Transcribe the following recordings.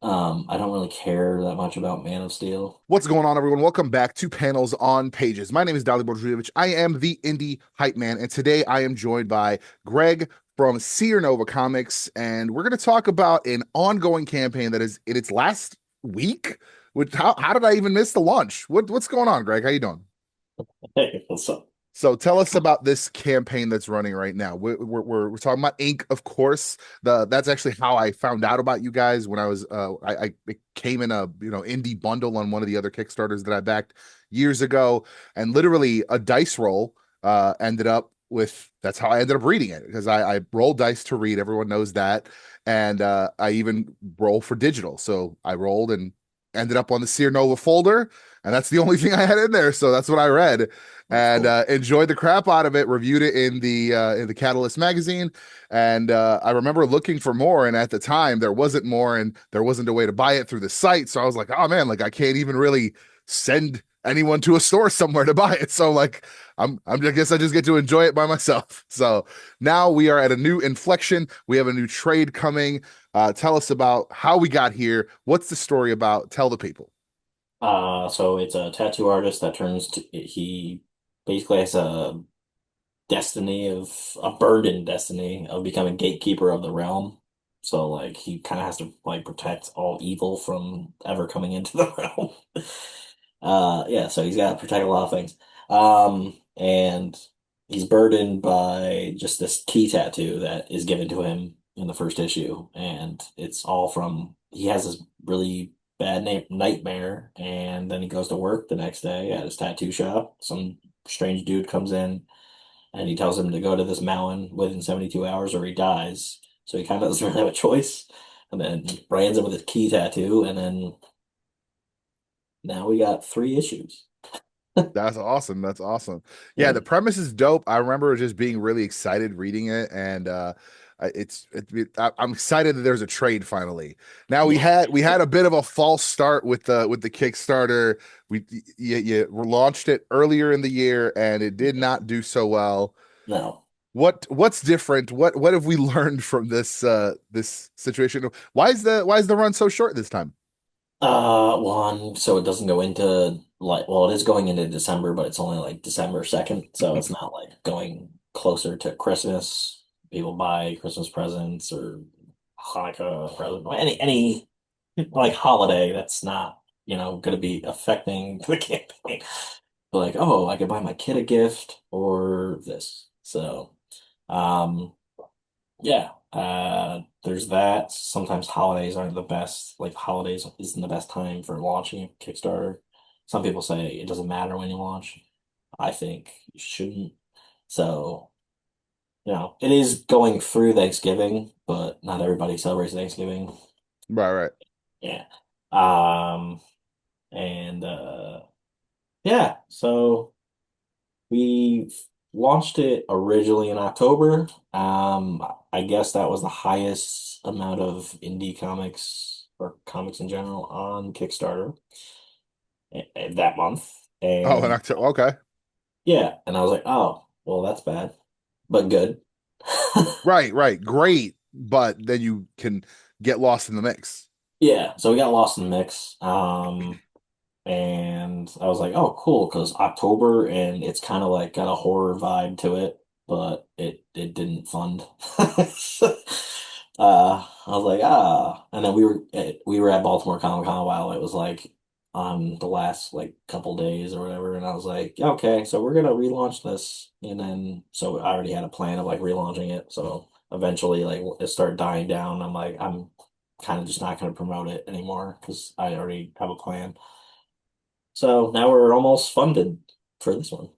I don't really care that much about Man of Steel. What's going on, everyone? Welcome back to Panels on Pages. My name is Dalibor Zujovic. I am the indie hype man, and today I am joined by Greg from Seer Nova Comics, and we're going to talk about an ongoing campaign that is in its last week. Which how did I even miss the launch? What's going on, Greg? How you doing? Hey, what's up? So tell us about this campaign that's running right now. We're talking about Ink, of course. That's actually how I found out about you guys when I was I it came in a indie bundle on one of the other Kickstarters that I backed years ago, and literally a dice roll ended up with that's how I ended up reading it because I roll dice to read. Everyone knows that, and I even roll for digital. So I rolled and ended up on the Seer Nova folder, and that's the only thing I had in there. So that's what I read That's and cool. enjoyed the crap out of it. Reviewed it in the Catalyst magazine, and I remember looking for more. And at the time, there wasn't more, and there wasn't a way to buy it through the site. So I was like, oh man, like I can't even really send anyone to a store somewhere to buy it. So like I guess I just get to enjoy it by myself. So now we are at a new inflection. We have a new trade coming. Tell us about how we got here. What's the story about? Tell the people. So it's a tattoo artist that he basically has a destiny of a burden destiny of becoming gatekeeper of the realm. So like he kind of has to like protect all evil from ever coming into the realm. Yeah, so he's got to protect a lot of things. And he's burdened by just this key tattoo that is given to him in the first issue, and it's all from he has this really bad nightmare, and then he goes to work the next day at his tattoo shop. Some strange dude comes in and he tells him to go to this mountain within 72 hours or he dies. So he kind of doesn't really have a choice. And then brands him with his key tattoo, and then now we got three issues. That's awesome. That's awesome. Yeah, Yeah. the premise is dope. I remember just being really excited reading it, and I'm excited that there's a trade finally. Now we Yeah. had a bit of a false start with the Kickstarter. You launched it earlier in the year, and it did not do so well. No. What's different? What have we learned from this situation? Why is the run so short this time? One, so it doesn't go into like, well, it is going into December, but it's only like December 2nd, so it's not like going closer to Christmas. People buy Christmas presents or Hanukkah present, any like holiday that's not, going to be affecting the campaign. Like, oh, I could buy my kid a gift or this. So, um, yeah, there's that. Sometimes holidays aren't the best. Like holidays isn't the best time for launching a Kickstarter. Some people say it doesn't matter when you launch. I think you shouldn't. So, it is going through Thanksgiving, but not everybody celebrates Thanksgiving. Right, right. Yeah. Um, and yeah, so we launched it originally in October. I guess that was the highest amount of indie comics or comics in general on Kickstarter that month. Oh, in And October. Okay. yeah, and I was like, oh, well, that's bad, but good. Right, right. Great, but then you can get lost in the mix. Yeah, so we got lost in the mix. And I was like, oh, cool, because October and it's kind of like got a horror vibe to it, but it didn't fund. I was like, and then we were at Baltimore Comic Con while it was like on the last like couple days or whatever, and I was like, yeah, okay, so we're gonna relaunch this, and then so I already had a plan of like relaunching it, so eventually like it started dying down. I'm like, I'm kind of just not gonna promote it anymore because I already have a plan. So now we're almost funded for this one.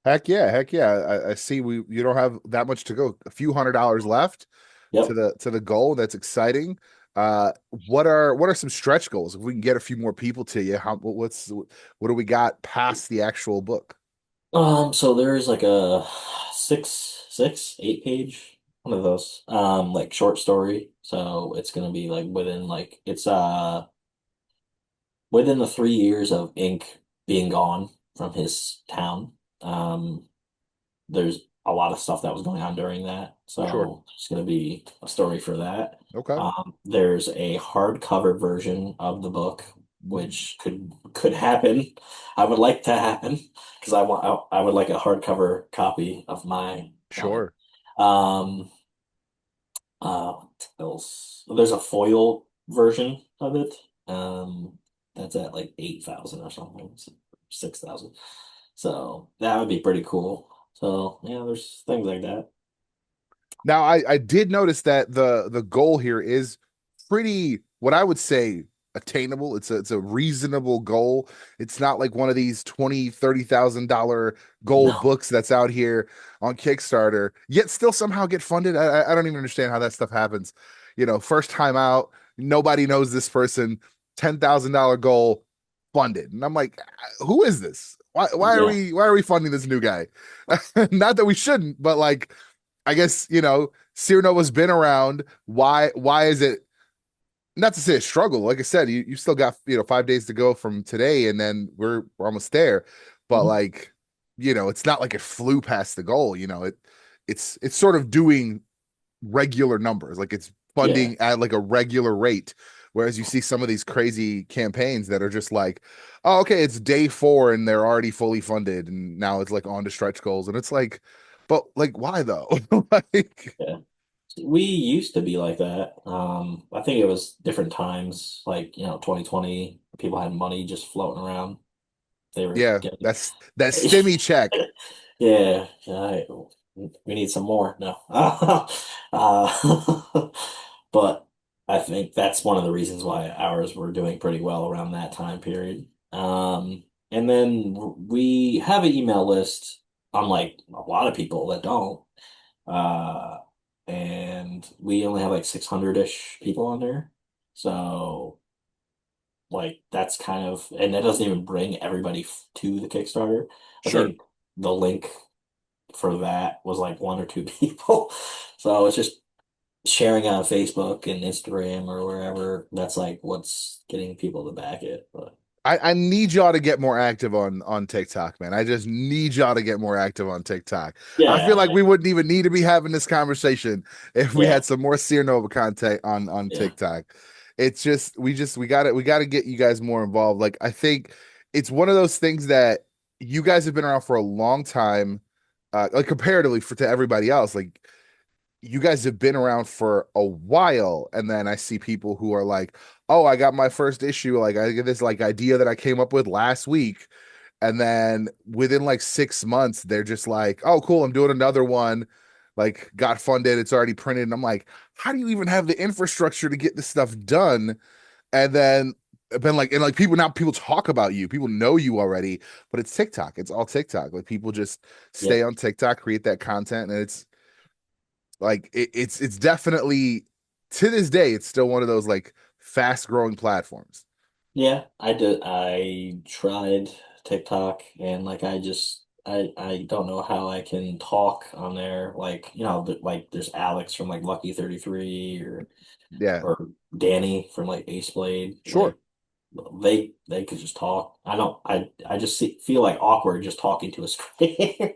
Heck yeah, heck yeah. I see you don't have that much to go. A few $100s left Yep. to the goal. That's exciting. What are some stretch goals? If we can get a few more people to you, what do we got past the actual book? So there's like a 8 page, one of those, like short story. So it's gonna be like within the 3 years of Ink being gone from his town. There's a lot of stuff that was going on during that. Sure. So it's going to be a story for that. Okay. There's a hardcover version of the book, which could happen. I would like to happen because I would like a hardcover copy of my comic. Sure. Um, what else? There's a foil version of it. That's at like 8,000 or something, 6,000. So that would be pretty cool. So yeah, there's things like that. Now I did notice that the goal here is pretty what I would say attainable. It's a reasonable goal. It's not like one of these 20, $30,000 goal No, books that's out here on Kickstarter, yet still somehow get funded. I don't even understand how that stuff happens. First time out, nobody knows this person, $10,000 goal funded. And I'm like, who is this? Why are yeah, we funding this new guy? Not that we shouldn't, but like I guess, Seer Nova's been around. Why is it not to say a struggle? Like I said, you still got, 5 days to go from today, and then we're almost there. But mhm, like, it's not like it flew past the goal, it's sort of doing regular numbers, like it's yeah, funding at like a regular rate. Whereas you see some of these crazy campaigns that are just like, oh, okay, it's day 4 and they're already fully funded, and now it's like on to stretch goals, and it's like, but like, why though? Like, yeah. We used to be like that. I think it was different times, like 2020. People had money just floating around. They were yeah, getting, that's that stimmy check. yeah. We need some more. No, but I think that's one of the reasons why ours were doing pretty well around that time period. And then we have an email list, unlike a lot of people that don't. Uh, and we only have like 600-ish people on there. So, like, that's kind of, and that doesn't even bring everybody to the Kickstarter. I Sure. think the link for that was like one or two people. So it's just sharing on Facebook and Instagram or wherever. That's like what's getting people to back it. But I need y'all to get more active on TikTok, man. I just need y'all to get more active on TikTok. I feel yeah, like we wouldn't even need to be having this conversation if we yeah, had some more Seer Nova content on yeah, TikTok. It's just we gotta get you guys more involved. Like I think it's one of those things that you guys have been around for a long time, like comparatively to everybody else. Like you guys have been around for a while, and then I see people who are like, oh, I got my first issue, like I get this like idea that I came up with last week, and then within like 6 months they're just like, oh cool, I'm doing another one, like got funded, it's already printed, and I'm like, how do you even have the infrastructure to get this stuff done? And then been like, and like people talk about you, people know you already, but it's TikTok, it's all TikTok, like people just yeah, stay on TikTok, create that content, and it's like it's definitely, to this day, it's still one of those like fast growing platforms. yeah. I did. I tried TikTok and like I don't know how I can talk on there. Like like there's Alex from like Lucky 33 Yeah, or Danny from like Ace Blade. sure. Like they could just talk. I just feel like awkward just talking to a screen.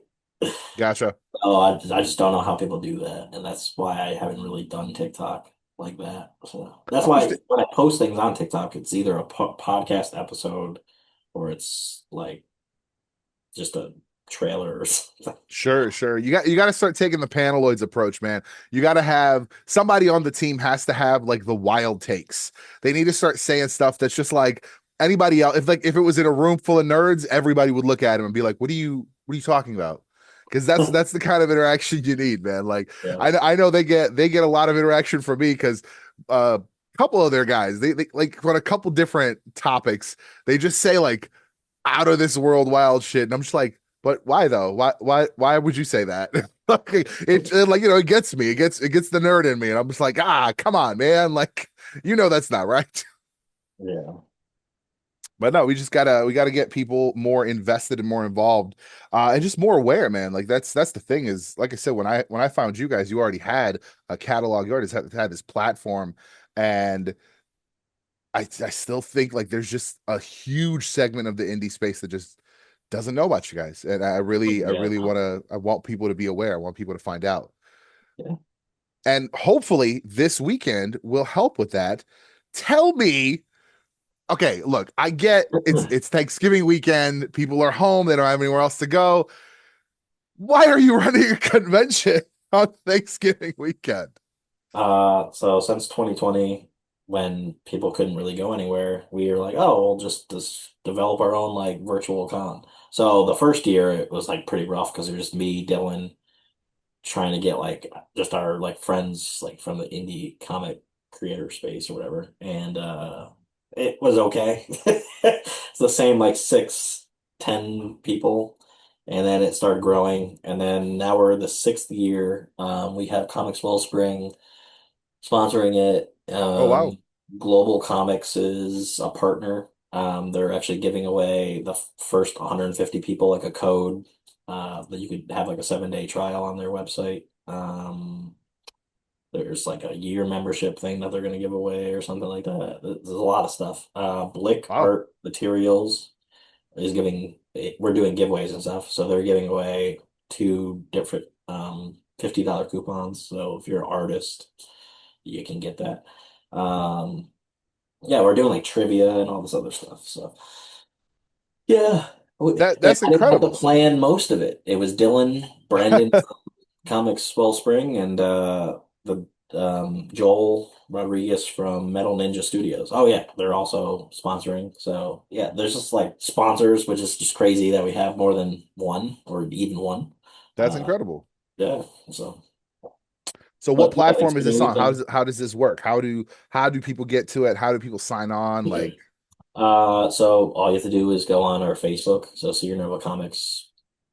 Gotcha. Oh, I just don't know how people do that, and that's why I haven't really done TikTok like that. So that's why Understand. when I post things on TikTok, it's either a podcast episode or it's like just a trailer or something. Sure, sure. You got to start taking the Panaloids approach, man. You got to have somebody on the team has to have like the wild takes. They need to start saying stuff that's just like anybody else. If it was in a room full of nerds, everybody would look at him and be like, what are you talking about?" Because that's the kind of interaction you need, man. Like Yeah, I know they get a lot of interaction from me because a couple of their guys, they like on a couple different topics, they just say like out of this world wild shit, and I'm just like, but why though? Why would you say that? Like, like it gets me. It gets the nerd in me, and I'm just like, come on, man. Like that's not right. yeah, But no, we gotta get people more invested and more involved, and just more aware, man. Like that's the thing is, like I said, when I found you guys, you already had a catalog, you already had this platform, and I still think like there's just a huge segment of the indie space that just doesn't know about you guys, and I Yeah, really no. I want people to be aware. I want people to find out, Yeah. and hopefully this weekend will help with that. Tell me, okay, look, I get it's Thanksgiving weekend, people are home, they don't have anywhere else to go. Why are you running a convention on Thanksgiving weekend? So since 2020, when people couldn't really go anywhere, we were like, oh, we'll just develop our own like virtual con. So the first year it was like pretty rough because it was just me, Dylan, trying to get like just our like friends like from the indie comic creator space or whatever. And it was okay. It's the same like 6, 10 people. And then it started growing. And then now we're the sixth year. We have Comics Wellspring sponsoring it. Oh wow. Global Comics is a partner. They're actually giving away the first 150 people like a code that you could have like a 7-day trial on their website. There's like a year membership thing that they're going to give away or something like that. There's a lot of stuff. Blick Wow. Art Materials is giving, we're doing giveaways and stuff. So they're giving away two different $50 coupons. So if you're an artist, you can get that. Um, yeah, we're doing like trivia and all this other stuff. So yeah, That's I didn't have to incredible. plan most of it. It was Dylan, Brandon, Comics Wellspring, and the Joel Rodriguez from Metal Ninja Studios. Oh yeah, they're also sponsoring. So yeah, there's just like sponsors, which is just crazy that we have more than one or even one. That's Uh, incredible. yeah. So, So what but yeah, platform is Thanksgiving this on? weekend. How does this work? How do people get to it? How do people sign on? Like, So all you have to do is go on our Facebook. So Seer Nova Comics,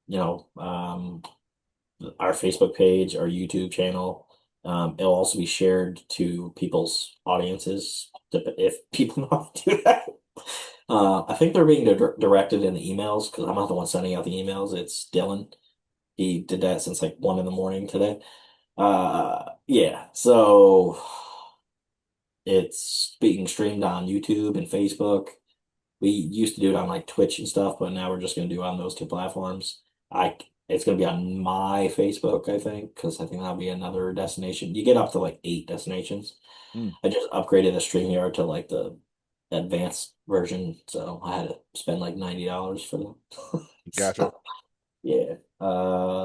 you know, our Facebook page, our YouTube channel. It'll also be shared to people's audiences if people know how to do that. I think they're being directed in the emails because I'm not the one sending out the emails. It's Dylan. He did that since like 1 in the morning today. Yeah. So it's being streamed on YouTube and Facebook. We used to do it on like Twitch and stuff, but now we're just gonna do it on those two platforms. It's gonna be on my Facebook, I think, because I think that'll be another destination. You get up to like 8 destinations. hmm, I just upgraded the StreamYard to like the advanced version, so I had to spend like $90 for them. gotcha. So, yeah.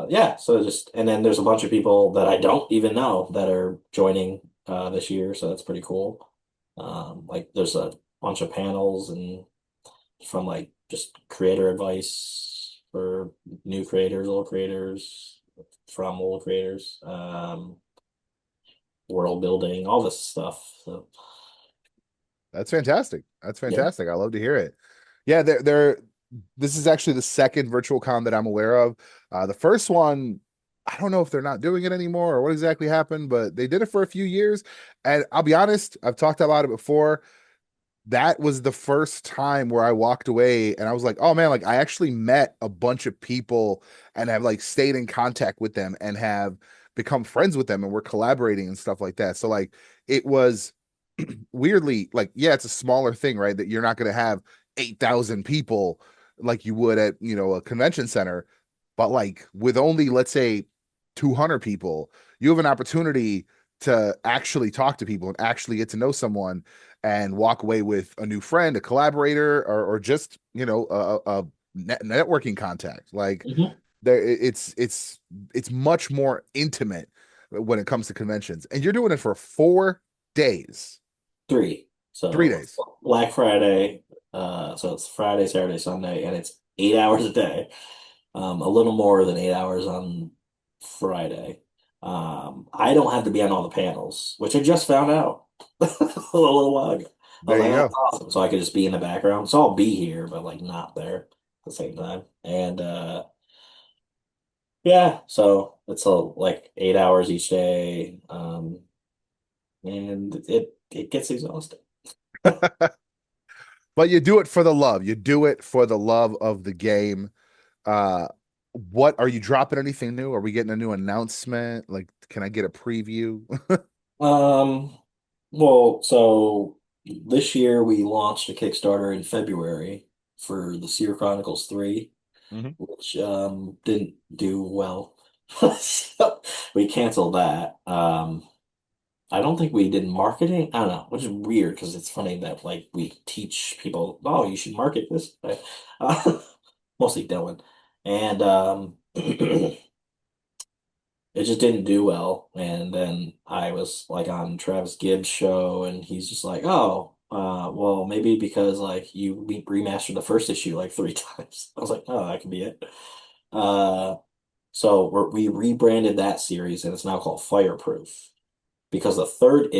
Yeah, so just and then there's a bunch of people that I don't even know that are joining this year, so that's pretty cool. Like there's a bunch of panels and from like just creator advice for new creators, old creators, from old creators, world building, all this stuff. So That's fantastic. That's yeah. fantastic. I love to hear it. Yeah, they're this is actually the second virtual con that I'm aware of. The first one, I don't know if they're not doing it anymore or what exactly happened, but they did it for a few years. And I'll be honest, I've talked about it before. That was the first time where I walked away and I was like, oh man, like I actually met a bunch of people and have like stayed in contact with them and have become friends with them and we're collaborating and stuff like that. So like it was weirdly like, yeah, it's a smaller thing, right? That you're not going to have 8,000 people like you would at, a convention center, but like with only, let's say, 200 people, you have an opportunity to actually talk to people and actually get to know someone and walk away with a new friend, a collaborator, or just a networking contact. Like Mhm. there, it's much more intimate when it comes to conventions, and you're doing it for 4 days, Three. three So days. Black Friday, so it's Friday, Saturday, Sunday, and it's 8 hours a day. A little more than 8 hours on Friday. I don't have to be on all the panels, which I just found out a little while ago. I was There like, you oh, that's go. awesome. So I could just be in the background. So I'll be here, but like not there at the same time. And yeah, so it's like 8 hours each day. And it gets exhausting. But you do it for the love. You do it for the love of the game. Uh, what are you dropping anything new? Are we getting a new announcement? Like, can I get a preview? Um, well, so this year we launched a Kickstarter in February for the Seer Chronicles 3. Hmm. which didn't do well. So we canceled that. I don't think we did marketing. I don't know, which is weird because it's funny that like we teach people, oh, you should market this way. Mostly Dylan, and it just didn't do well. And then I was like on Travis Gibbs' show, and he's just like, "Oh, well, maybe because like you remastered the first issue like three times." I was like, "Oh, that could be it." Uh, so we rebranded that series, and it's now called Fireproof because the first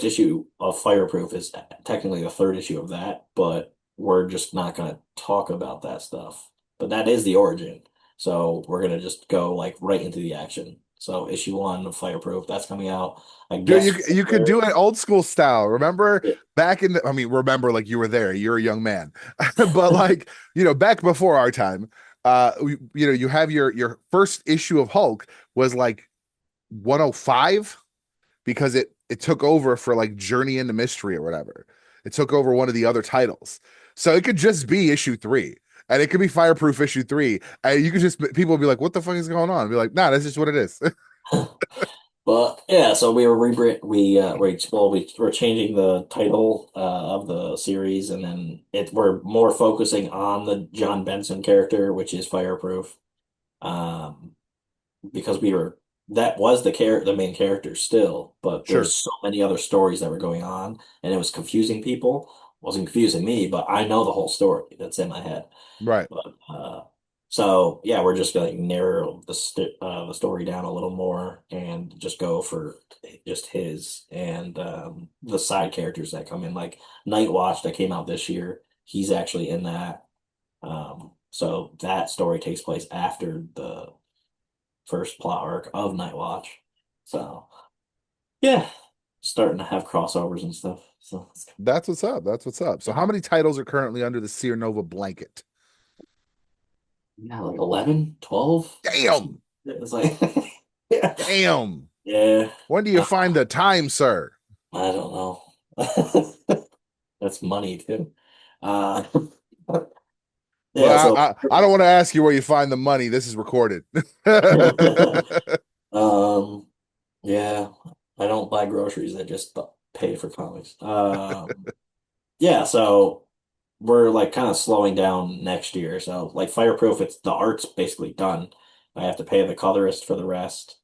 issue of Fireproof is technically the third issue of that, but we're just not going to talk about that stuff. But that is the origin. So we're going to just go like right into the action. So issue one of Fireproof, that's coming out, I Dude, guess, you could do February. it old school style. Remember Yeah. back in the, I mean, remember like you were there, you're a young man. But like, back before our time, you have your first issue of Hulk was like 105 because it took over for like Journey into Mystery or whatever. It took over one of the other titles. So it could just be issue 3. And it could be Fireproof issue 3. And you could just people would be like, what the fuck is going on? Be like, nah, that's just what it is. But yeah, so we were rebrand we're changing the title of the series, and then we're more focusing on the John Benson character, which is Fireproof. Um, because we were that was the main character still, but Sure. there's so many other stories that were going on, and it was confusing people. It wasn't confusing me, but I know the whole story that's in my head. Right. But so yeah, we're just gonna narrow the story down a little more and just go for just his and the side characters that come in, like Night Watch that came out this year. He's actually in that. So that story takes place after the first plot arc of Night Watch. So yeah, starting to have crossovers and stuff. So it's That's what's up. That's what's up. So how many titles are currently under the Seer Nova blanket? yeah, like 11, 12. Damn. It's like yeah, Damn. yeah. When do you find the time, sir? I don't know. That's money too. Uh, yeah. Well, So I don't want to ask you where you find the money. This is recorded. um, yeah, I don't buy groceries. I just pay for comics. Yeah. So we're like kind of slowing down next year. So like Fireproof, it's the art's basically done. I have to pay the colorist for the rest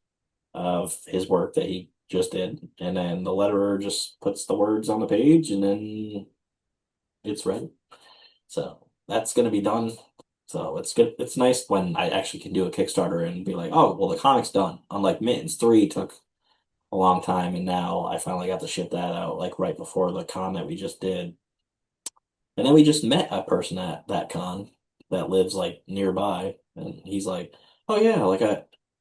of his work that he just did, and then the letterer just puts the words on the page, and then it's ready. So that's gonna be done. So it's good. It's nice when I actually can do a Kickstarter and be like, oh, well, the comic's done. Unlike Mittens 3 took a long time, and now I finally got to ship that out like right before the con that we just did. And then we just met a person at that con that lives like nearby, and he's like, "Oh yeah,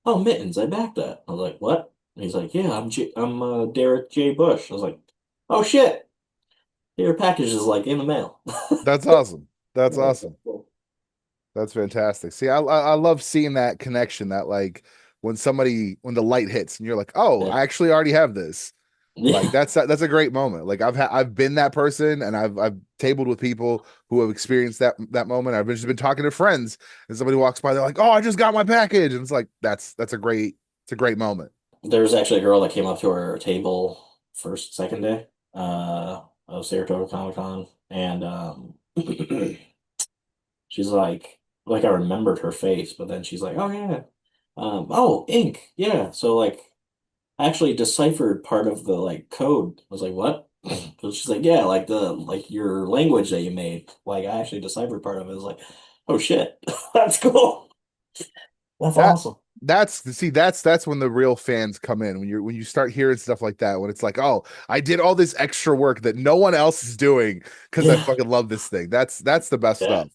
oh Mittens, I backed that." I was like, "What?" And he's like, "Yeah, I'm Derek J. Bush." I was like, "Oh shit, your package is like in the mail." That's awesome. That's Yeah, awesome. That's fantastic. See, I love seeing that connection that like when the light hits and you're like, oh, yeah, I actually already have this. Like yeah. that's a great moment. Like I've been that person and I've tabled with people who have experienced that moment. I've just been talking to friends and somebody walks by, they're like, "Oh, I just got my package." And it's like it's a great moment. There was actually a girl that came up to our table second day of Saratoga Comic Con, and she's like I remembered her face, but then she's like, "Oh yeah, oh ink, yeah." So like, I actually deciphered part of the like code. I was like, "What?" So she's like, "Yeah, like your language that you made. Like I actually deciphered part of it." I was like, "Oh shit, that's cool. That's That awesome." that's when the real fans come in when you start hearing stuff like that when it's like, oh, I did all this extra work that no one else is doing because I Yeah, fucking love this thing. That's the best yeah, stuff.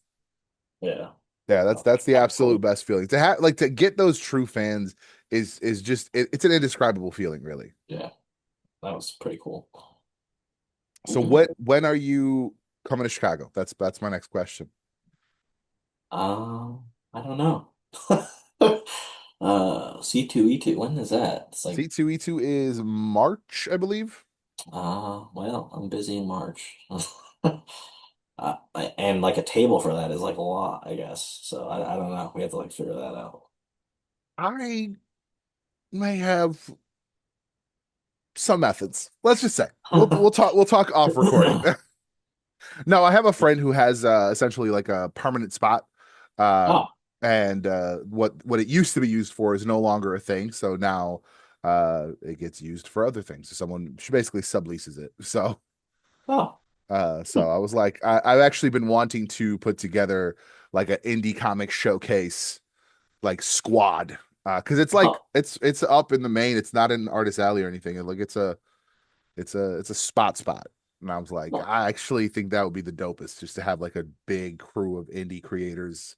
yeah. Yeah, that's the That was absolute cool. best feeling. To have like to get those true fans is just it's an indescribable feeling, really. Yeah, that was pretty cool. So when are you coming to Chicago? That's my next question. I don't know. C2E2, when is that? It's like, C2E2 is March, I believe. well, I'm busy in March. And like a table for that is like a lot, I guess. So I don't know. We have to like figure that out. I may have some methods. Let's just say we'll talk off recording. No, I have a friend who has essentially like a permanent spot. Uh Oh, and what it used to be used for is no longer a thing. So now it gets used for other things. So someone she basically subleases it. oh, So I was like, I've actually been wanting to put together like an indie comic showcase like squad. Because it's like oh, it's up in the main. It's not in Artist Alley or anything. Like it's a spot. And I was like, oh, I actually think that would be the dopest, just to have like a big crew of indie creators.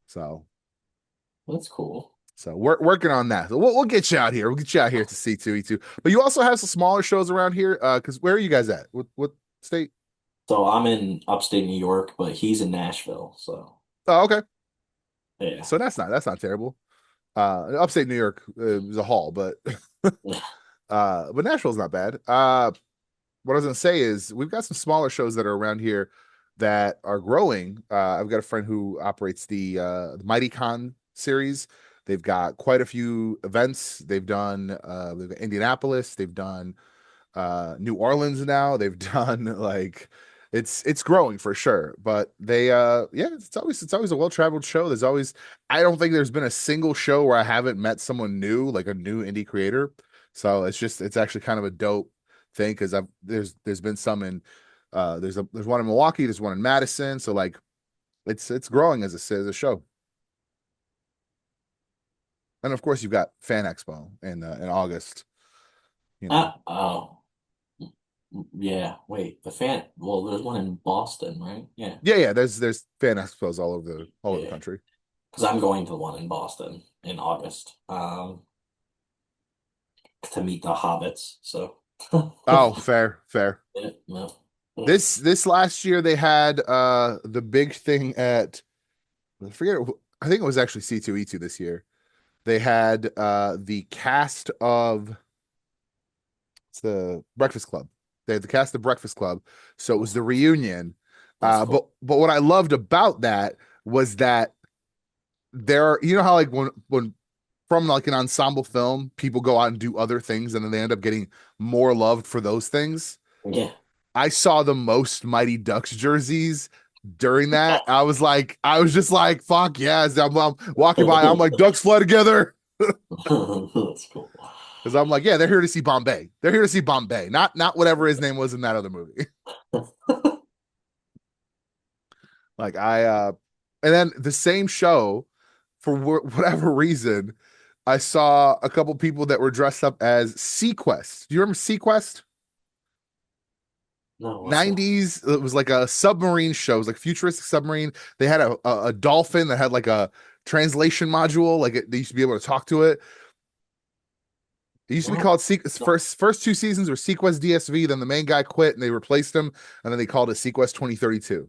So that's cool. so we're working on that. So we'll get you out here. We'll get you out here to C2E2. But you also have some smaller shows around here. Because where are you guys at? What state? So I'm in upstate New York, but he's in Nashville. So Oh, okay. yeah. So that's not terrible. Upstate New York is a haul, but Nashville's not bad. What I was gonna say is we've got some smaller shows that are around here that are growing. I've got a friend who operates the Mighty Con series. They've got quite a few events. They've got Indianapolis, they've done New Orleans now. They've done like it's growing for sure. But they yeah, it's always a well-traveled show. There's always I don't think there's been a single show where I haven't met someone new, like a new indie creator. So it's actually kind of a dope thing because I've there's been some in there's one in Milwaukee, there's one in Madison. So like it's growing as a show. And of course you've got Fan Expo in August, you know. Oh, yeah. Wait, the fan. Well, there's one in Boston, right? Yeah. Yeah, there's Fan Expos all over the Yeah. country. Because I'm going to the one in Boston in August, to meet the hobbits. So Oh, fair. yeah, no. Yeah. This last year they had the big thing at I forget I think it was actually C2E2 this year. They had the cast of it's the Breakfast Club. They had the cast of Breakfast Club. So it was the reunion. That's But cool. what I loved about that was that you know how like when from like an ensemble film, people go out and do other things and then they end up getting more loved for those things. Yeah. I saw the most Mighty Ducks jerseys during that. I was just like, fuck yes. I'm walking by, I'm like, Ducks fly together. That's cool. Because I'm like, yeah, they're here to see Bombay. They're here to see Bombay, not whatever his name was in that other movie. Like and then the same show, for whatever reason, I saw a couple people that were dressed up as Sequest. Do you remember Sequest? No, what's that? 90s, it was like a submarine show. It was like a futuristic submarine. They had a dolphin that had like a translation module, they used to be able to talk to it. It used to be What? called No. first two seasons were Sequest DSV, then the main guy quit and they replaced him, and then they called it Sequest 2032.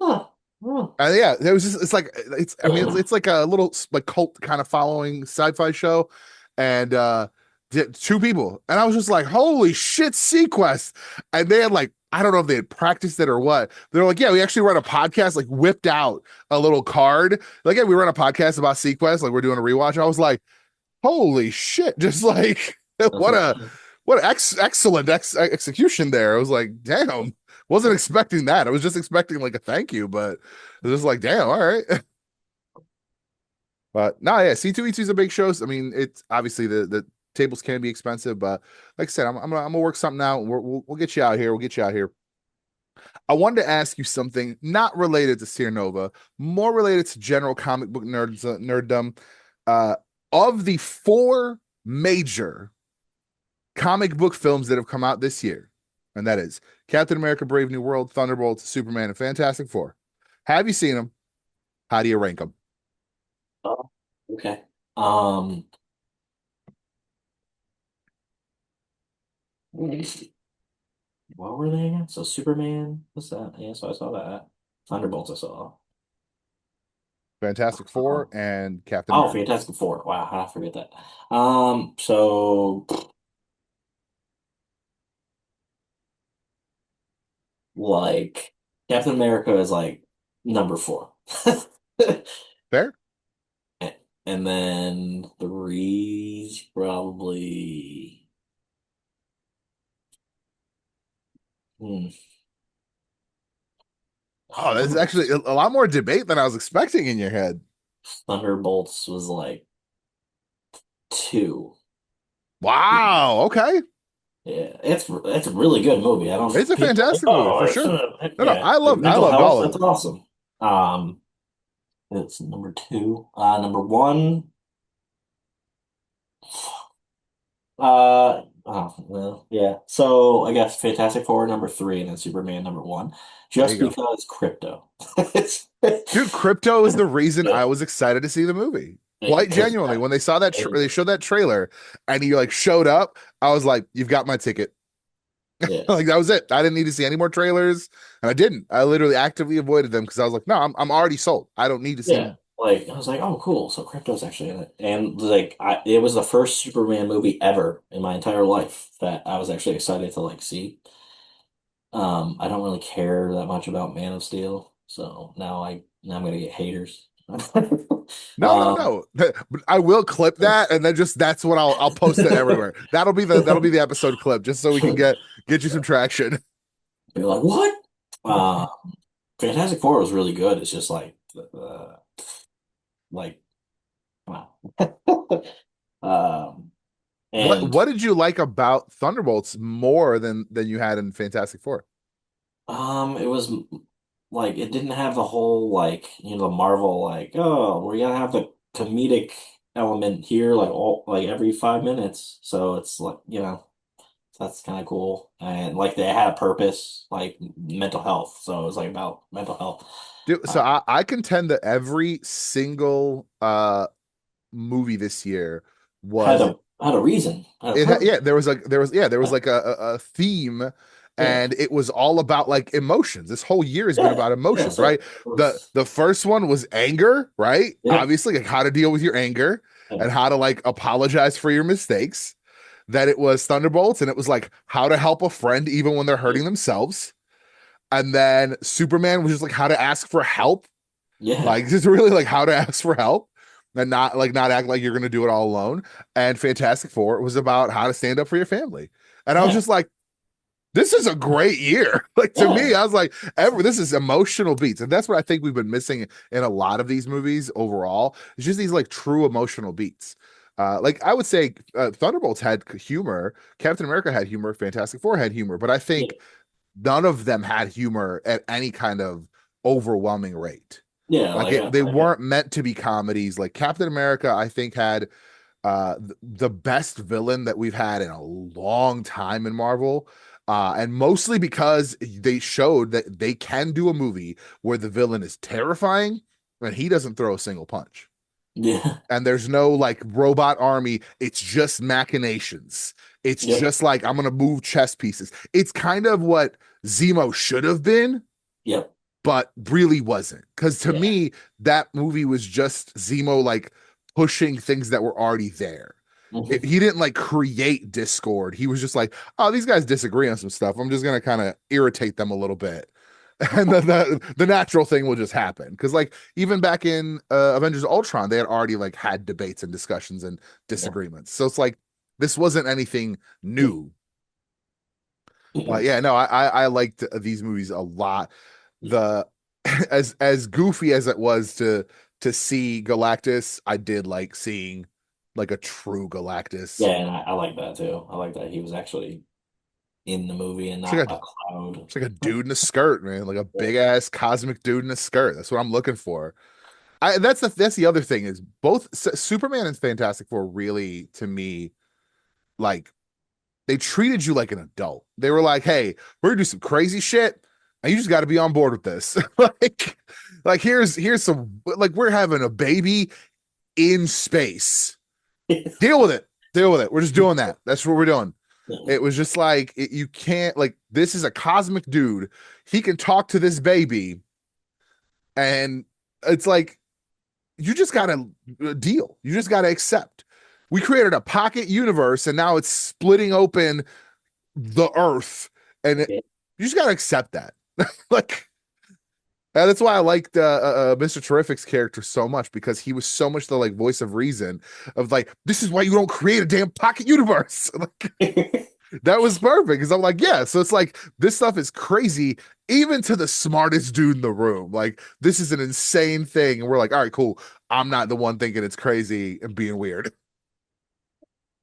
Huh. Huh. Yeah, it was just it's like it's I mean it's like a little like cult kind of following sci-fi show, and two people, and I was just like, holy shit, Sequest. And they had like I don't know if they had practiced it or what. They're like, yeah, we actually run a podcast, like whipped out a little card, like yeah, we run a podcast about Sequest, like we're doing a rewatch. I was like, holy shit, just like what a excellent execution there. I was like, damn, wasn't expecting that. I was just expecting like a thank you, but it was just like, damn, all right. But no, yeah, C2E2 is a big show. So, I mean, it's obviously the tables can be expensive, but like I said, I'm gonna work something out. We'll get you out here. We'll get you out here. I wanted to ask you something not related to Seer Nova, more related to general comic book nerddom. Uh, of the four major comic book films that have come out this year, and that is Captain America: Brave New World, Thunderbolts, Superman, and Fantastic Four. Have you seen them? How do you rank them? Oh, okay. Um, what were they again? So Superman, what's that? Yeah, so I saw that. Thunderbolts I saw. Fantastic Four Um, and Captain oh, America. Fantastic Four. Wow, how did I forget that? So like Captain America is like number four. Fair. And then three's probably hmm, Oh, there's Thunderbolts. actually a lot more debate than I was expecting in your head. Thunderbolts was like two. Wow. Okay. Yeah, it's a really good movie. I don't It's a people are like, fantastic movie for oh, sure. No, no, yeah, like I mental loved health. all of That's it. awesome. It's number two. Number one. Oh, well, yeah. So I guess Fantastic Four number three, and then Superman number one, There you just go. because crypto. It's, Dude, crypto is the reason I was excited to see the movie. Quite because genuinely, when they saw that they showed that trailer and he like showed up, I was like, "You've got my ticket." yeah, Like that was it. I didn't need to see any more trailers, and I didn't. I literally actively avoided them because I was like, "No, I'm already sold. I don't need to see." yeah. Like I was like, oh, cool. So crypto's actually in it, and like it was the first Superman movie ever in my entire life that I was actually excited to like see. I don't really care that much about Man of Steel, so now I'm gonna get haters. No, no, Um, no. But I will clip that, and then just that's what I'll post it everywhere. That'll be the episode clip, just so we can get you some traction. be like, what? Uh, Fantastic Four was really good. It's just like, come on. Um, and What did you like about Thunderbolts more than you had in Fantastic Four? it was like it didn't have the whole like the Marvel like oh we're gonna have the comedic element here like all like every 5 minutes. So it's like that's kind of cool and like they had a purpose like mental health. So it was like about mental health. Dude, so Uh, I contend that every single movie this year had was a reason, had a it had, purpose. yeah, there was Yeah, like a theme, yeah, and it was all about like emotions. This whole year has been yeah. about Yeah. emotions, right? So it was The first one was anger, right? yeah, Obviously, like how to deal with your anger yeah, and how to like apologize for your mistakes. That it was Thunderbolts, and it was like how to help a friend even when they're hurting themselves. And then Superman was just like how to ask for help, yeah, like just really like how to ask for help and not act like you're gonna do it all alone. And Fantastic Four was about how to stand up for your family. And I was yeah, just like, this is a great year. Like to yeah, me, I was like, this is emotional beats. And that's what I think we've been missing in a lot of these movies overall. It's just these like true emotional beats. Like I would say Thunderbolts had humor, Captain America had humor, Fantastic Four had humor, but I yeah, think none of them had humor at any kind of overwhelming rate. yeah. Like they weren't meant to be comedies. Like Captain America, I think had the best villain that we've had in a long time in Marvel. And mostly because they showed that they can do a movie where the villain is terrifying and he doesn't throw a single punch. Yeah, And there's no like robot army. It's just machinations. It's yep, just like I'm gonna move chess pieces. It's kind of what Zemo should have been, yep, but really wasn't. Because to yeah. me, that movie was just Zemo like pushing things that were already there. Hmm. He didn't like create discord. He was just like, oh, these guys disagree on some stuff. I'm just gonna kind of irritate them a little bit. And then the natural thing will just happen. Because like even back in Avengers Ultron, they had already like had debates and discussions and Yeah. disagreements. So it's like this wasn't anything Yeah. new. But yeah, no, I liked these movies a lot. The as goofy as it was to see Galactus, I did like seeing like a true Yeah, Galactus. and I like that too. I like that he was actually in the movie and not a cloud. It's like a dude in a skirt, man, like a Yeah. big ass cosmic dude in a skirt. That's what I'm looking for. That's the other thing is both Superman and Fantastic Four really to me like they treated you like an adult. They were like, "Hey, we're gonna do some crazy shit, and you just got to be on board with this." like here's some like we're having a baby in space. Deal with it. Deal with it. We're just doing that. That's what we're doing. It was just like you can't like this is a cosmic dude. He can talk to this baby, and it's like you just gotta deal. You just gotta accept. We created a pocket universe, and now it's splitting open the earth, and Yeah. you just gotta accept that. Like, and that's why I liked Mr. Terrific's character so much because he was so much the like voice of reason of like, this is why you don't create a damn pocket universe. Like, that was perfect because I'm like, yeah. So it's like this stuff is crazy, even to the smartest dude in the room. Like, this is an insane thing, and we're like, all right, cool. I'm not the one thinking it's crazy and being weird.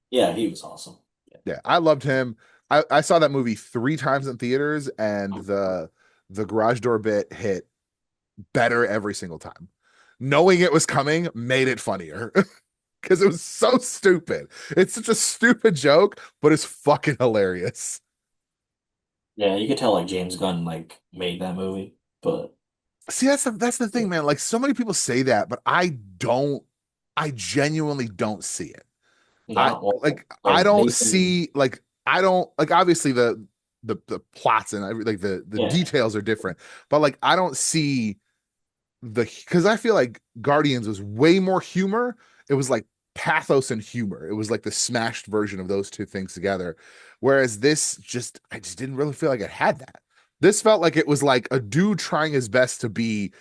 Yeah, he was awesome. Yeah, I loved him. I saw that movie 3 times in theaters, and the garage door bit hit better every single time. Knowing it was coming made it funnier because it was so stupid. It's such a stupid joke, but it's fucking hilarious. Yeah, you could tell like James Gunn like made that movie, but See, that's the thing, man. Like so many people say that, but I genuinely don't see it. I not well, like I like don't Nathan. see like I don't like obviously the plots and like the Yeah, details are different, but like I don't see the because I feel like Guardians was way more humor. It was like pathos and humor. It was like the smashed version of those two things together. Whereas this just I just didn't really feel like it had that. This felt like it was like a dude trying his best to be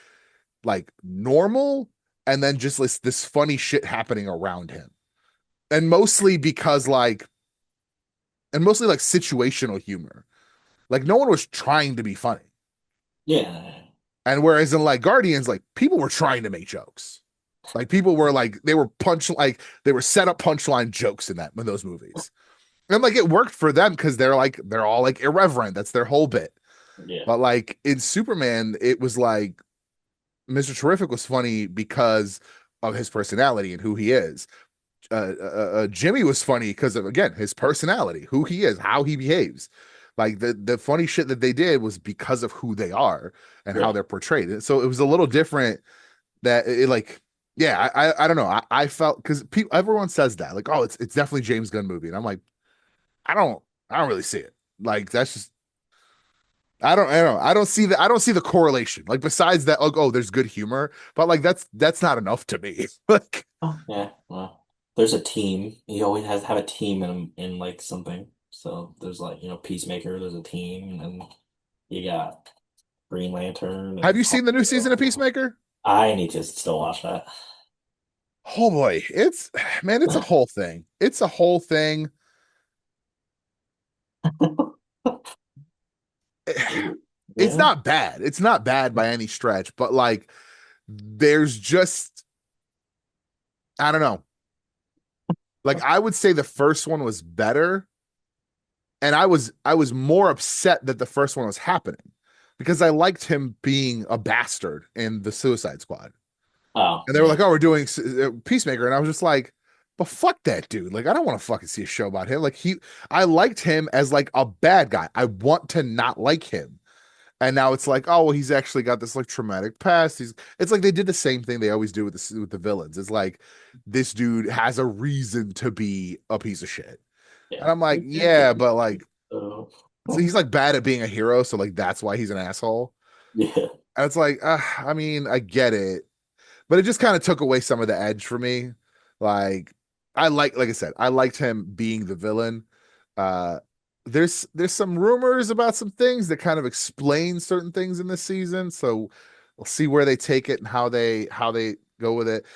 like normal and then just this funny shit happening around him. And mostly because like and mostly like situational humor. Like no one was trying to be funny. yeah, And whereas in like Guardians, like people were trying to make jokes. Like people were like they were they were set up punchline jokes in those movies. And like it worked for them because they're all like irreverent. That's their whole bit. yeah, But like in Superman, it was like Mr. Terrific was funny because of his personality and who he is. Jimmy was funny because of again his personality, who he is, how he behaves. Like the funny shit that they did was because of who they are and how right. they're portrayed. So it was a little different that it like yeah I don't know I felt because people everyone says that like oh it's definitely James Gunn movie and I'm like I don't I don't really see it like that's just I don't see I don't see the correlation like besides that like oh there's good humor but like that's not enough to me like Oh, yeah. Well, there's a team. You always has have a team in like something. So there's like Peacemaker. There's a team, and you got Green Lantern have and you seen the new season of Peacemaker? I need to still watch that. Oh boy, it's man, it's a whole thing. It's a whole thing. It's Yeah. not bad. It's not bad by any stretch, but like there's just I don't know. Like I would say the first one was better, and I was more upset that the first one was happening because I liked him being a bastard in the Suicide Squad. Oh, And they were yeah. like, "Oh, we're doing Peacemaker," and I was just like, "But fuck that dude! Like, I don't want to fucking see a show about him. Like, I liked him as like a bad guy. I want to not like him." And now it's like, oh well, he's actually got this like traumatic past. It's like they did the same thing they always do with the villains. It's like this dude has a reason to be a piece of shit. Yeah. And I'm like, It did yeah, get but like so so he's like bad at being a hero, so like that's why he's an asshole. yeah. And it's like, I mean, I get it, but it just kind of took away some of the edge for me. Like like I said, I liked him being the villain. Uh there's some rumors about some things that kind of explain certain things in this season, so we'll see where they take it and how they go with it.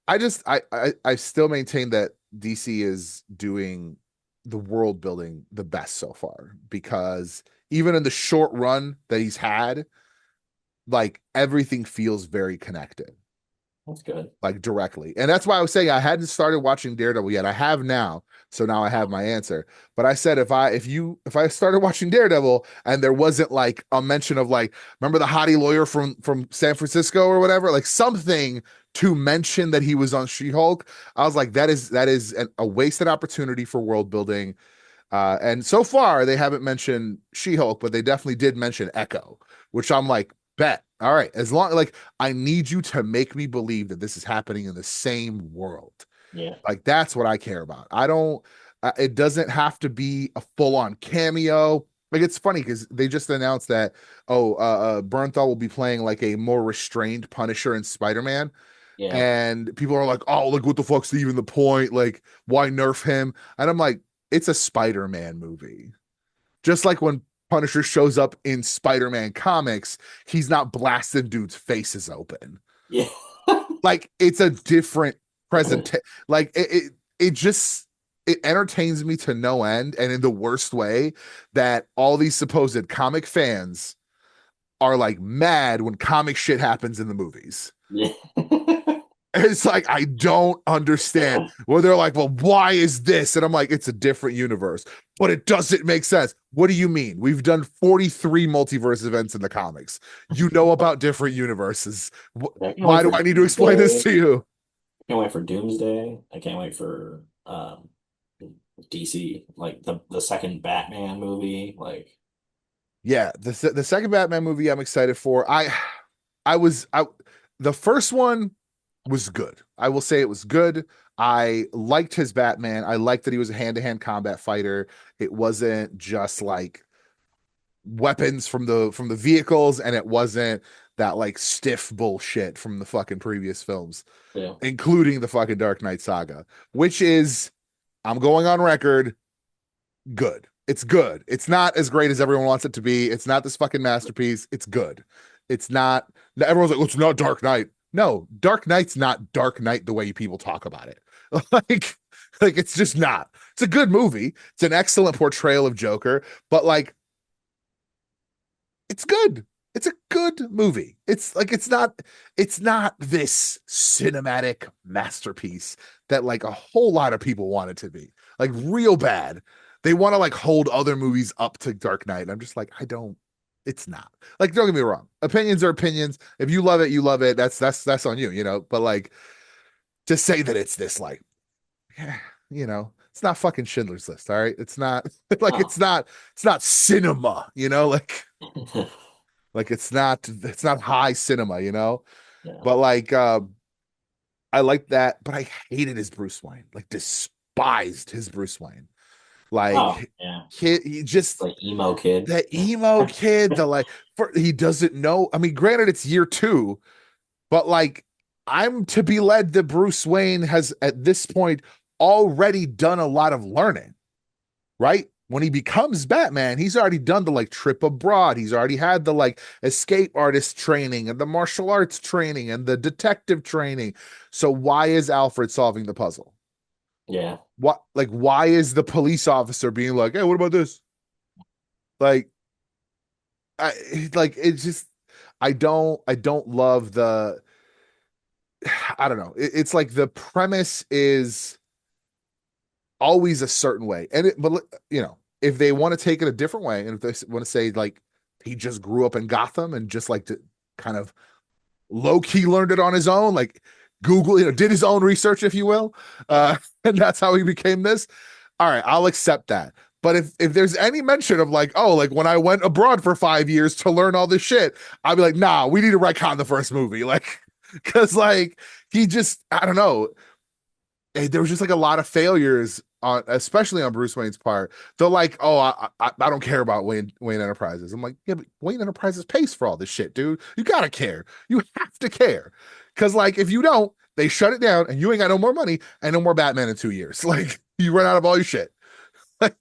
I still maintain that DC is doing the world building the best so far because even in the short run that he's had, like everything feels very connected That's good. like directly. And that's why I was saying I hadn't started watching Daredevil yet. I have now. So now I have my answer. But I said if I started watching Daredevil and there wasn't like a mention of like remember the hottie lawyer from San Francisco or whatever, like something to mention that he was on She-Hulk, I was like that is a wasted opportunity for world building. And so far, they haven't mentioned She-Hulk, but they definitely did mention Echo, which I'm like, bet. All right, as long like I need you to make me believe that this is happening in the same world. Yeah. Like that's what I care about. I don't. It doesn't have to be a full-on cameo. Like it's funny because they just announced that Bernthal will be playing like a more restrained Punisher in Spider-Man, Yeah. and people are like, "Oh, like what the fuck's even the point? Like, why nerf him?" And I'm like, "It's a Spider-Man movie." Just like when Punisher shows up in Spider-Man comics, he's not blasting dudes' faces open. Yeah. Like it's a different presentation. Like it just it entertains me to no end, and in the worst way that all these supposed comic fans are like mad when comic shit happens in the movies. Yeah. It's like I don't understand. Well, they're like, well, why is this? And I'm like, it's a different universe, but it doesn't make sense. What do you mean? We've done 43 multiverse events in the comics. You know about different universes. I can't wait Why do for I need to explain this Doomsday. to you? I can't wait for Doomsday. I can't wait for DC, like the second Batman movie. Like, Yeah, the second Batman movie I'm excited for. I was I the first one was good. I will say it was good. I liked his Batman. I liked that he was a hand-to-hand combat fighter. It wasn't just like weapons from the vehicles, and it wasn't that like stiff bullshit from the fucking previous films, yeah, including the fucking Dark Knight saga, which is, I'm going on record, good. It's good. It's not as great as everyone wants it to be. It's not this fucking masterpiece. It's good. It's not. Everyone's like, well, it's not Dark Knight. No, Dark Knight's not Dark Knight the way people talk about it. like, like it's just not. It's a good movie. It's an excellent portrayal of Joker, but like, it's good. It's a good movie. It's not this cinematic masterpiece that like a whole lot of people want it to be. Like real bad. They want to like hold other movies up to Dark Knight. And I'm just like, I don't, it's not. Like, don't get me wrong. Opinions are opinions. If you love it, you love it. That's on you, But like to say that it's this like, yeah, it's not fucking Schindler's List, all right? It's not like oh, it's not cinema, like it's not high cinema. yeah, But like I like that, but I hated his Bruce Wayne. Like despised his Bruce Wayne. oh, Like yeah, he just like emo kid. that emo kid, the like he doesn't know. I mean, granted it's year 2, but like I'm to be led that Bruce Wayne has at this point already done a lot of learning, right? When he becomes Batman, he's already done the like trip abroad. He's already had the like escape artist training and the martial arts training and the detective training. So why is Alfred solving the puzzle? Yeah. Why is the police officer being like, "Hey, what about this?" Like it's just I don't love the I don't know. It's like the premise is always a certain way. But if they want to take it a different way, and if they want to say like he just grew up in Gotham and just like to kind of low key learned it on his own, like Google, did his own research, if you will, and that's how he became this. All right, I'll accept that. But if there's any mention of like, oh, like when I went abroad for 5 years to learn all this shit, I'll be like, nah, we need to retcon the first movie, like, because like he just, I don't know, there was just like a lot of failures on, especially on Bruce Wayne's part. They're like, oh, I don't care about Wayne Enterprises. I'm like, yeah, but Wayne Enterprises pays for all this shit, dude. You gotta care. You have to care, because like if you don't, they shut it down, and you ain't got no more money and no more Batman in 2 years. Like you run out of all your shit. Like,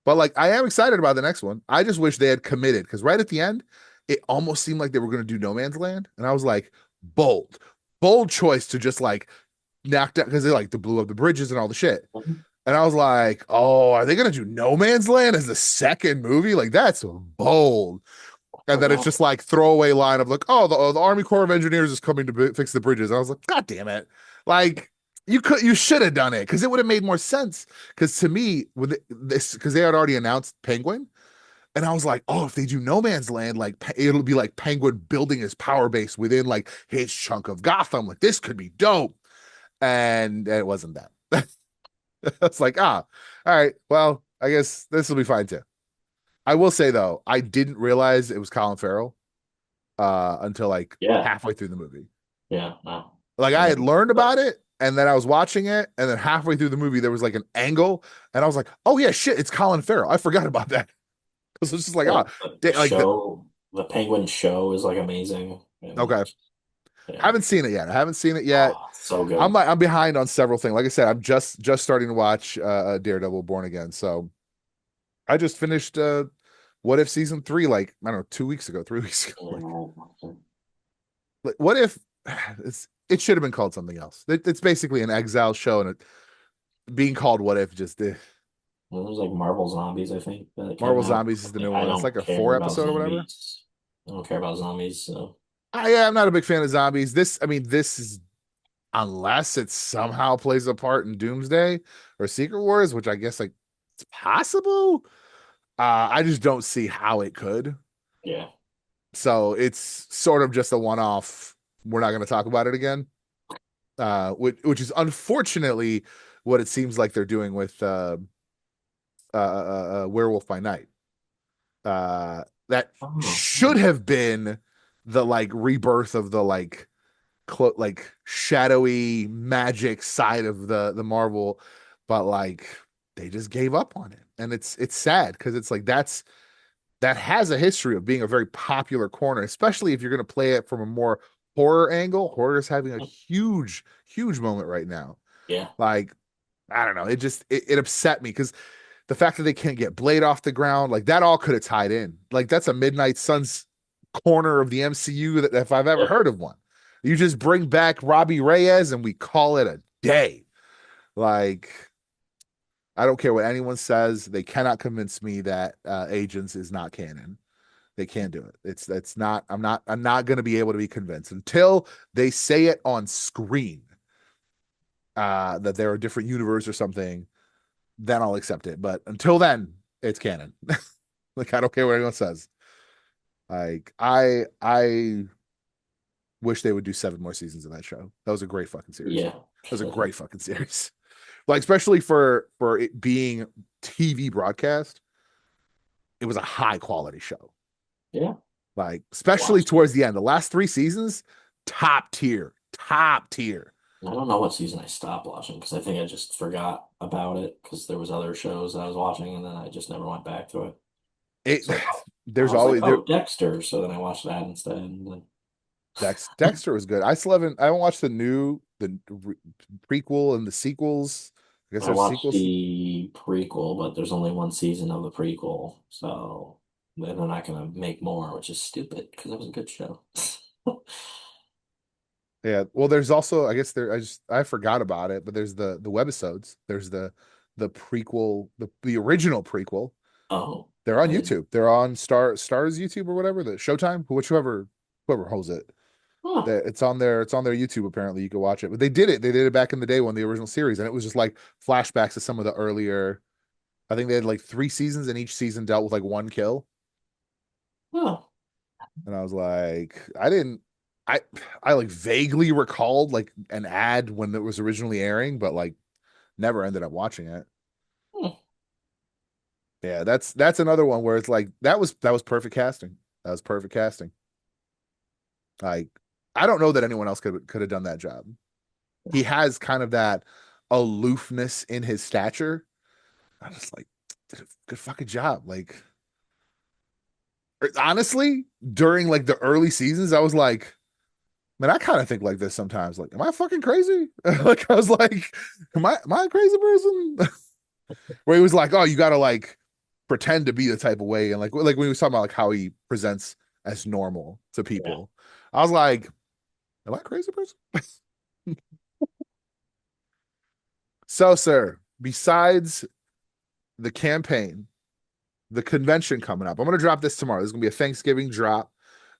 but like I am excited about the next one. I just wish they had committed, because right at the end, it almost seemed like they were gonna do No Man's Land, and I was like, bold, bold choice to just like knocked out, because they like to blew up the bridges and all the shit. And I was like, oh, are they gonna do No Man's Land as the second movie? Like that's bold. And then it's just like throwaway line of like, oh, the Army Corps of Engineers is coming to fix the bridges. And I was like, God damn it! Like you should have done it, because it would have made more sense. Because to me, with this, because they had already announced Penguin, and I was like, oh, if they do No Man's Land, like it'll be like Penguin building his power base within like his chunk of Gotham. Like this could be dope, and it wasn't that. It's like, all right, well, I guess this will be fine too. I will say though, I didn't realize it was Colin Farrell until like Yeah. halfway through the movie. Yeah. Wow. Like I And had then, learned about it, and then I was watching it, and then halfway through the movie there was like an angle, and I was like, oh yeah, shit, it's Colin Farrell. I forgot about that. Because it's just like, the like show, the Penguin show is like amazing. And okay. yeah. Haven't seen it yet. I haven't seen it yet. Oh, so I'm good. like I'm behind on several things. Like I said, I'm just starting to watch Daredevil Born Again. So I just finished What If season 3 like I don't know 2 weeks ago, 3 weeks ago. Yeah. Like What If it should have been called something else. It's basically an exile show, and it being called What If just Well, there's like Marvel Zombies, I think, that came Marvel out. Zombies is the new I one. It's like don't a care four about episode or whatever. zombies. I don't care about zombies, so I'm not a big fan of zombies. This is unless it somehow plays a part in Doomsday or Secret Wars, which I guess like it's possible. I just don't see how it could. yeah. So it's sort of just a one-off. We're not going to talk about it again. Which is unfortunately what it seems like they're doing with Werewolf by Night. That Oh, should hmm. have been the like rebirth of the like shadowy magic side of the Marvel, but like they just gave up on it, and it's sad because it's like that has a history of being a very popular corner, especially if you're going to play it from a more horror angle. Horror is having a huge moment right now. Yeah. Like I don't know, it upset me because the fact that they can't get Blade off the ground, like that all could have tied in. Like that's a Midnight Suns corner of the MCU that if I've ever Yeah. heard of one. You just bring back Robbie Reyes and we call it a day. Like I don't care what anyone says, they cannot convince me that Agents is not canon. They can't do it. It's not. I'm not going to be able to be convinced until they say it on screen that they're a different universe or something. Then I'll accept it. But until then, it's canon. Like I don't care what anyone says. Like I wish they would do 7 more seasons of that show. That was a great fucking series. Yeah. That was a great fucking series. Like especially for it being TV broadcast, it was a high quality show. Yeah. Like especially Watched towards it. the end, the last 3 seasons, top tier, top tier. I don't know what season I stopped watching because I think I just forgot about it because there was other shows that I was watching and then I just never went back to it. It So I there's was like, always there. oh, Dexter. So then I watched that instead. And then Dexter was good. I haven't watched the prequel and the sequels. I guess I there's watched sequels. the prequel, but there's only one season of the prequel. So then they're not going to make more, which is stupid because it was a good show. Yeah. Well, there's also I guess I forgot about it, but there's the webisodes. There's the prequel, the original prequel. Oh, They're on I didn't. YouTube. They're on Stars YouTube or whatever, the Showtime, whoever holds it. Huh. It's on their YouTube apparently. You can watch it. But they did it. They did it back in the day when the original series, and it was just like flashbacks to some of the earlier. I think they had like 3 seasons, and each season dealt with like one kill. Huh. And I was like, I I like vaguely recalled like an ad when it was originally airing, but like never ended up watching it. Hmm. Yeah, that's another one where it's like that was perfect casting. That was perfect casting. Like I don't know that anyone else could have done that job. He has kind of that aloofness in his stature. I was like, did a good fucking job. Like honestly, during like the early seasons, I was like, man, I kind of think like this sometimes. Like, am I fucking crazy? Like I was like, am I a crazy person? Where he was like, oh, you gotta like pretend to be the type of way, and like when he was talking about like how he presents as normal to Yeah. people, I was like, am I a crazy person? So, sir, besides the campaign, the convention coming up, I'm gonna drop this tomorrow. This is gonna be a Thanksgiving drop.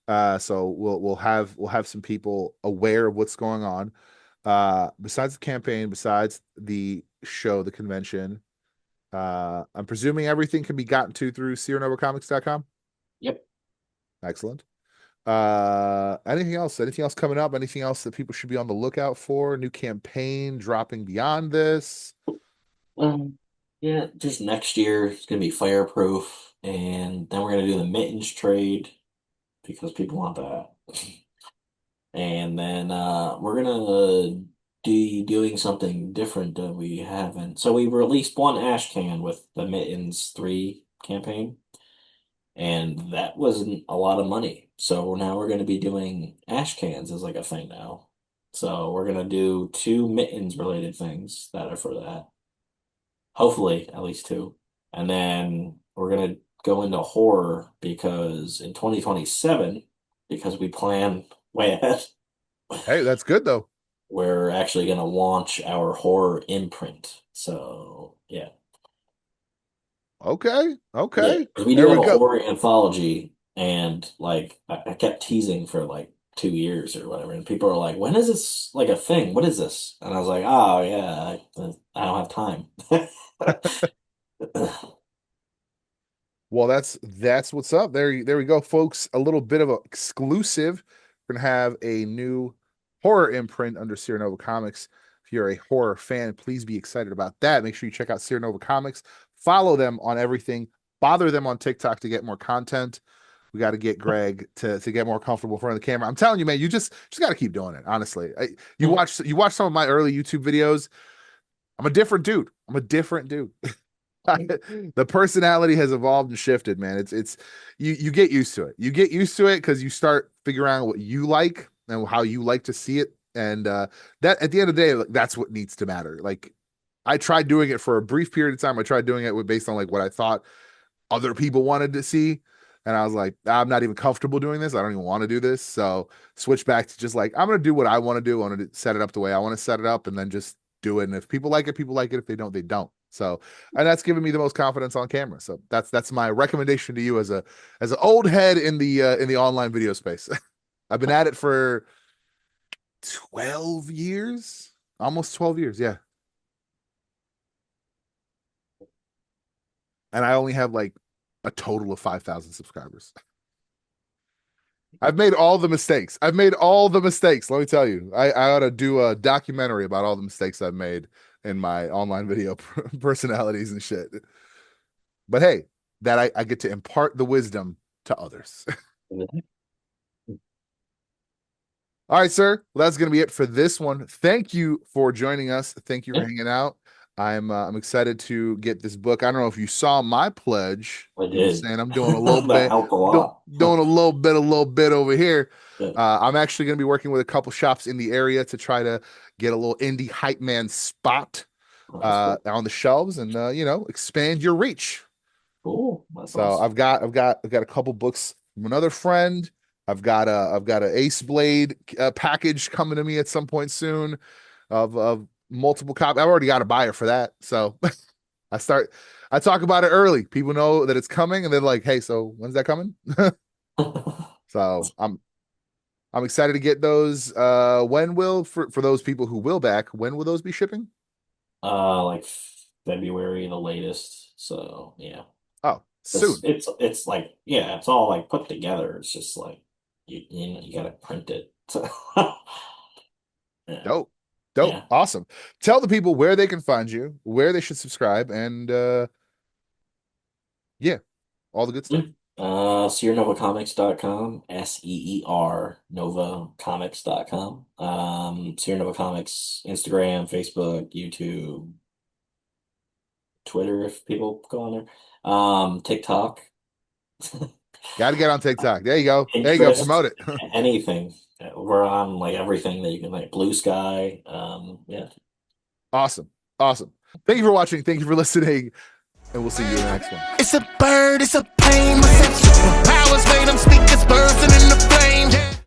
So we'll have some people aware of what's going on. Besides the campaign, besides the show, the convention, I'm presuming everything can be gotten to through SeerNovaComics.com. Yep. Excellent. Anything else? Anything else coming up? Anything else that people should be on the lookout for? New campaign dropping beyond this? Um, yeah, just next year it's gonna be fireproof, and then we're gonna do the mittens trade because people want that. And then we're gonna be doing something different that we haven't. So we released one ash can with the Mittens 3 campaign, and that wasn't a lot of money. So now we're gonna be doing ash cans as like a thing now. So we're gonna do two Mittens related things that are for that. Hopefully, at least two. And then we're gonna go into horror because in 2027, because we plan way ahead, Hey, that's good though. we're actually gonna launch our horror imprint. So yeah. Okay, Yeah, okay. 'cause we do There have we a go. horror anthology, and like I kept teasing for like 2 years or whatever, and people are like, "When is this like a thing? What is this?" And I was like, "Oh yeah, I don't have time." Well, that's what's up. There we go, folks. A little bit of an exclusive. We're gonna have a new horror imprint under Seer Nova Comics. If you're a horror fan, please be excited about that. Make sure you check out Seer Nova Comics. Follow them on everything. Bother them on TikTok to get more content. We got to get Greg to get more comfortable in front of the camera. I'm telling you, man, you just got to keep doing it. Honestly, you watch some of my early YouTube videos. I'm a different dude. I'm a different dude. The personality has evolved and shifted, man. It's you get used to it. You get used to it because you start figuring out what you like and how you like to see it. And that at the end of the day, like, that's what needs to matter. Like I tried doing it for a brief period of time. I tried doing it based on like what I thought other people wanted to see. And I was like, I'm not even comfortable doing this. I don't even want to do this. So switch back to just like, I'm going to do what I want to do. I want to set it up the way I want to set it up and then just do it. And if people like it, people like it. If they don't, they don't. So, and that's given me the most confidence on camera. So that's my recommendation to you as an old head in the online video space. I've been at it for 12 years, almost 12 years. Yeah. And I only have like a total of 5,000 subscribers. I've made all the mistakes. I've made all the mistakes. Let me tell you, I ought to do a documentary about all the mistakes I've made in my online video personalities and shit. But hey, that I get to impart the wisdom to others. All right, sir. Well, that's going to be it for this one. Thank you for joining us. Thank you for Yeah, hanging out. I'm excited to get this book. I don't know if you saw my pledge. I You know, did. saying I'm doing a little That bit, helped a lot. doing a little bit over here. Yeah. I'm actually going to be working with a couple shops in the area to try to get a little indie hype man spot Oh, that's cool. on the shelves and expand your reach. Cool. That's So awesome. I've got a couple books from another friend. I've got a Ace Blade package coming to me at some point soon of multiple copies. I've already got a buyer for that. So I start I talk about it early. People know that it's coming and they're like, "Hey, so when's that coming?" So I'm excited to get those. When will for those people who will back, when will those be shipping? Like February the latest. So yeah. Oh, It's soon. it's like yeah, it's all like put together. It's just like you gotta print it. So yeah. Dope. Dope. Yeah. Awesome. Tell the people where they can find you, where they should subscribe, and yeah, all the good Yeah. stuff. SeerNovaComics.com, SEER NovaComics.com. Seer Nova Comics, Instagram, Facebook, YouTube, Twitter if people go on there. TikTok. Got to get on TikTok. There you go. There you go. Pinterest, Promote it. anything. We're on like everything that you can like Blue Sky. Yeah. Awesome. Awesome. Thank you for watching. Thank you for listening. And we'll see you in the next one. It's a bird, it's a plane. My sexual powers made them speak as birds and in the flame.